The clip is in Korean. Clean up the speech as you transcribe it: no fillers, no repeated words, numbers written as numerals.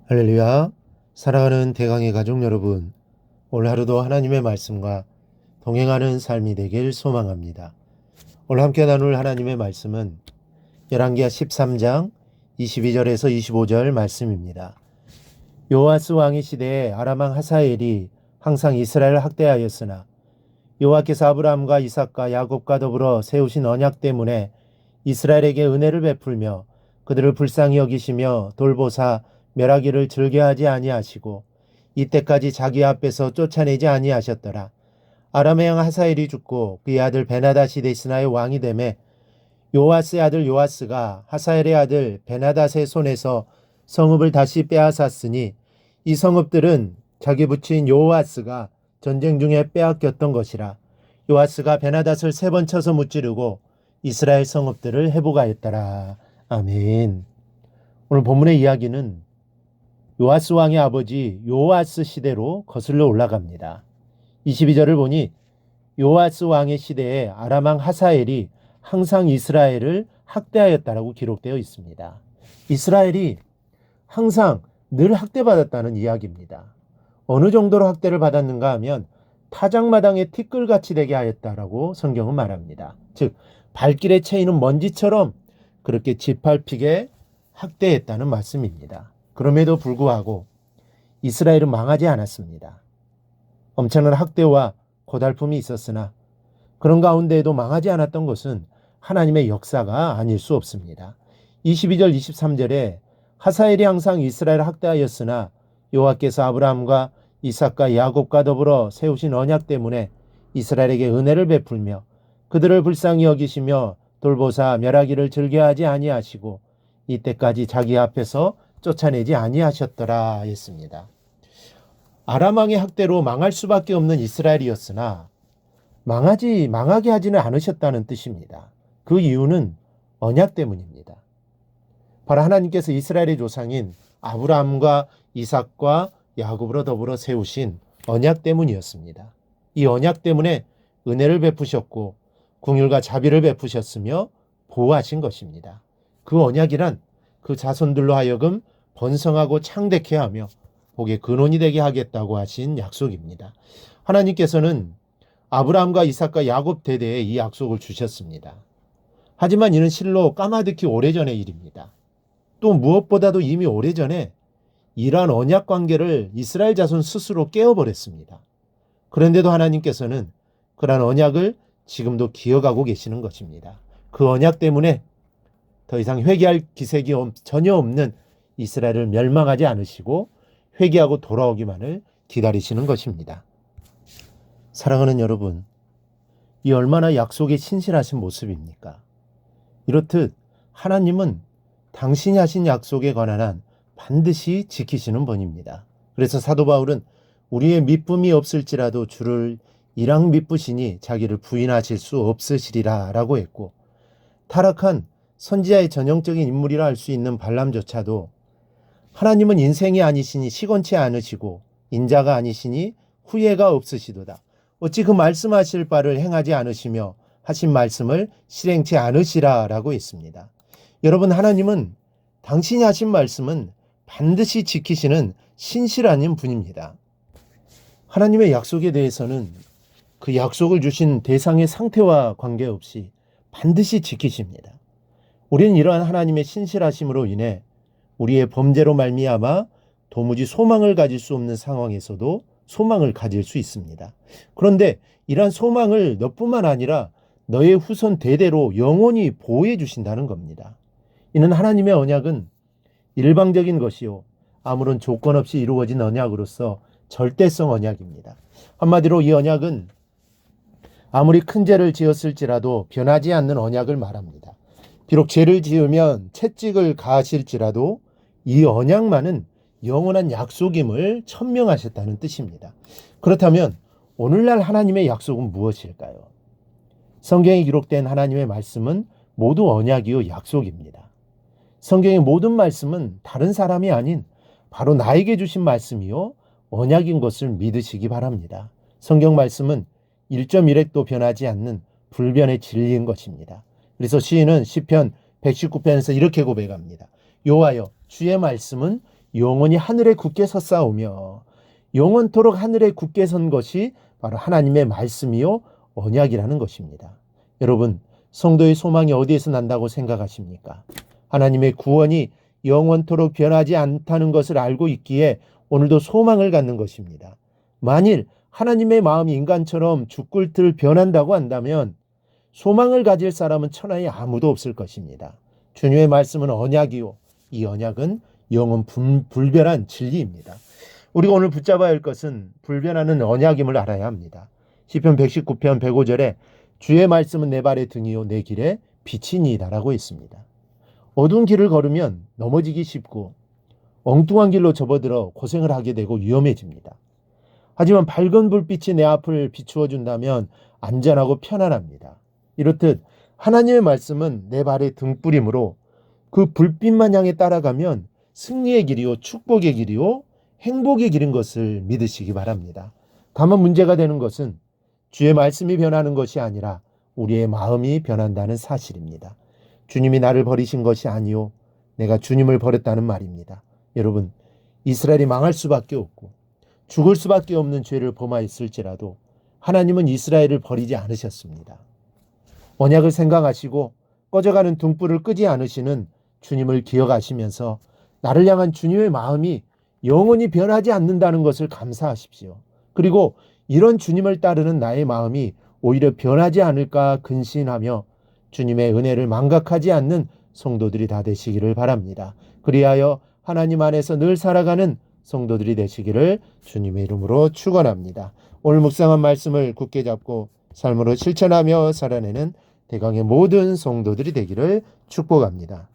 할렐루야. 사랑하는 대강의 가족 여러분, 오늘 하루도 하나님의 말씀과 동행하는 삶이 되길 소망합니다. 오늘 함께 나눌 하나님의 말씀은 열왕기하 13장 22절에서 25절 말씀입니다. 요아스 왕의 시대에 아람 왕 하사엘이 항상 이스라엘을 학대하였으나 여호와께서 아브라함과 이삭과 야곱과 더불어 세우신 언약 때문에 이스라엘에게 은혜를 베풀며 그들을 불쌍히 여기시며 돌보사 멸하기를 즐겨하지 아니하시고 이때까지 자기 앞에서 쫓아내지 아니하셨더라. 아람의 왕 하사엘이 죽고 그의 아들 베나닷이 데스나의 왕이 되매 요아스의 아들 요아스가 하사엘의 아들 베나닷의 손에서 성읍을 다시 빼앗았으니 이 성읍들은 자기 부친 요아스가 전쟁 중에 빼앗겼던 것이라. 요아스가 베나닷을 3번 쳐서 무찌르고 이스라엘 성읍들을 회복하였더라. 아멘. 오늘 본문의 이야기는 요아스 왕의 아버지 요아스 시대로 거슬러 올라갑니다. 22절을 보니 요아스 왕의 시대에 아람 왕 하사엘이 항상 이스라엘을 학대하였다라고 기록되어 있습니다. 이스라엘이 항상 늘 학대받았다는 이야기입니다. 어느 정도로 학대를 받았는가 하면 타작마당에 티끌같이 되게 하였다라고 성경은 말합니다. 즉 발길에 채이는 먼지처럼 그렇게 짓밟히게 학대했다는 말씀입니다. 그럼에도 불구하고 이스라엘은 망하지 않았습니다. 엄청난 학대와 고달픔이 있었으나 그런 가운데에도 망하지 않았던 것은 하나님의 역사가 아닐 수 없습니다. 22절 23절에 하사엘이 항상 이스라엘을 학대하였으나 여호와께서 아브라함과 이삭과 야곱과 더불어 세우신 언약 때문에 이스라엘에게 은혜를 베풀며 그들을 불쌍히 여기시며 돌보사 멸하기를 즐겨하지 아니하시고 이때까지 자기 앞에서 쫓아내지 아니하셨더라 했습니다. 아람 왕의 학대로 망할 수밖에 없는 이스라엘이었으나 망하게 하지는 않으셨다는 뜻입니다. 그 이유는 언약 때문입니다. 바로 하나님께서 이스라엘의 조상인 아브라함과 이삭과 야곱으로 더불어 세우신 언약 때문이었습니다. 이 언약 때문에 은혜를 베푸셨고 긍휼과 자비를 베푸셨으며 보호하신 것입니다. 그 언약이란 그 자손들로 하여금 번성하고 창대케 하며 복의 근원이 되게 하겠다고 하신 약속입니다. 하나님께서는 아브라함과 이삭과 야곱 대대에 이 약속을 주셨습니다. 하지만 이는 실로 까마득히 오래전의 일입니다. 또 무엇보다도 이미 오래전에 이러한 언약 관계를 이스라엘 자손 스스로 깨어버렸습니다. 그런데도 하나님께서는 그러한 언약을 지금도 기억하고 계시는 것입니다. 그 언약 때문에 더 이상 회개할 기색이 전혀 없는 이스라엘을 멸망하지 않으시고 회개하고 돌아오기만을 기다리시는 것입니다. 사랑하는 여러분, 이 얼마나 약속에 신실하신 모습입니까? 이렇듯 하나님은 당신이 하신 약속에 관한 한 반드시 지키시는 분입니다. 그래서 사도 바울은 우리의 믿음이 없을지라도 주를 일랑 믿으시니 자기를 부인하실 수 없으시리라 라고 했고, 타락한 선지자의 전형적인 인물이라 할 수 있는 발람조차도 하나님은 인생이 아니시니 시건치 않으시고 인자가 아니시니 후회가 없으시도다. 어찌 그 말씀하실 바를 행하지 않으시며 하신 말씀을 실행치 않으시라 라고 했습니다. 여러분, 하나님은 당신이 하신 말씀은 반드시 지키시는 신실한 분입니다. 하나님의 약속에 대해서는 그 약속을 주신 대상의 상태와 관계없이 반드시 지키십니다. 우리는 이러한 하나님의 신실하심으로 인해 우리의 범죄로 말미암아 도무지 소망을 가질 수 없는 상황에서도 소망을 가질 수 있습니다. 그런데 이러한 소망을 너뿐만 아니라 너의 후손 대대로 영원히 보호해 주신다는 겁니다. 이는 하나님의 언약은 일방적인 것이요 아무런 조건 없이 이루어진 언약으로서 절대성 언약입니다. 한마디로 이 언약은 아무리 큰 죄를 지었을지라도 변하지 않는 언약을 말합니다. 비록 죄를 지으면 채찍을 가하실지라도 이 언약만은 영원한 약속임을 천명하셨다는 뜻입니다. 그렇다면 오늘날 하나님의 약속은 무엇일까요? 성경에 기록된 하나님의 말씀은 모두 언약이요 약속입니다. 성경의 모든 말씀은 다른 사람이 아닌 바로 나에게 주신 말씀이요 언약인 것을 믿으시기 바랍니다. 성경 말씀은 1.1획도 변하지 않는 불변의 진리인 것입니다. 그래서 시인은 시편 119편에서 이렇게 고백합니다. 여호와여, 주의 말씀은 영원히 하늘에 굳게 섰사오며 영원토록 하늘에 굳게 선 것이 바로 하나님의 말씀이요 언약이라는 것입니다. 여러분, 성도의 소망이 어디에서 난다고 생각하십니까? 하나님의 구원이 영원토록 변하지 않다는 것을 알고 있기에 오늘도 소망을 갖는 것입니다. 만일 하나님의 마음이 인간처럼 죽꿀틀 변한다고 한다면 소망을 가질 사람은 천하에 아무도 없을 것입니다. 주님의 말씀은 언약이요, 이 언약은 영원 불변한 진리입니다. 우리가 오늘 붙잡아야 할 것은 불변하는 언약임을 알아야 합니다. 시편 119편 105절에 주의 말씀은 내 발의 등이요 내 길에 빛이니이다라고 했습니다. 어두운 길을 걸으면 넘어지기 쉽고 엉뚱한 길로 접어들어 고생을 하게 되고 위험해집니다. 하지만 밝은 불빛이 내 앞을 비추어 준다면 안전하고 편안합니다. 이렇듯 하나님의 말씀은 내 발의 등불이므로 그 불빛만 향해 따라가면 승리의 길이요 축복의 길이요 행복의 길인 것을 믿으시기 바랍니다. 다만 문제가 되는 것은 주의 말씀이 변하는 것이 아니라 우리의 마음이 변한다는 사실입니다. 주님이 나를 버리신 것이 아니요 내가 주님을 버렸다는 말입니다. 여러분, 이스라엘이 망할 수밖에 없고 죽을 수밖에 없는 죄를 범하였을지라도 하나님은 이스라엘을 버리지 않으셨습니다. 언약을 생각하시고 꺼져가는 등불을 끄지 않으시는 주님을 기억하시면서 나를 향한 주님의 마음이 영원히 변하지 않는다는 것을 감사하십시오. 그리고 이런 주님을 따르는 나의 마음이 오히려 변하지 않을까 근신하며 주님의 은혜를 망각하지 않는 성도들이 다 되시기를 바랍니다. 그리하여 하나님 안에서 늘 살아가는 성도들이 되시기를 주님의 이름으로 축원합니다. 오늘 묵상한 말씀을 굳게 잡고 삶으로 실천하며 살아내는 대강의 모든 성도들이 되기를 축복합니다.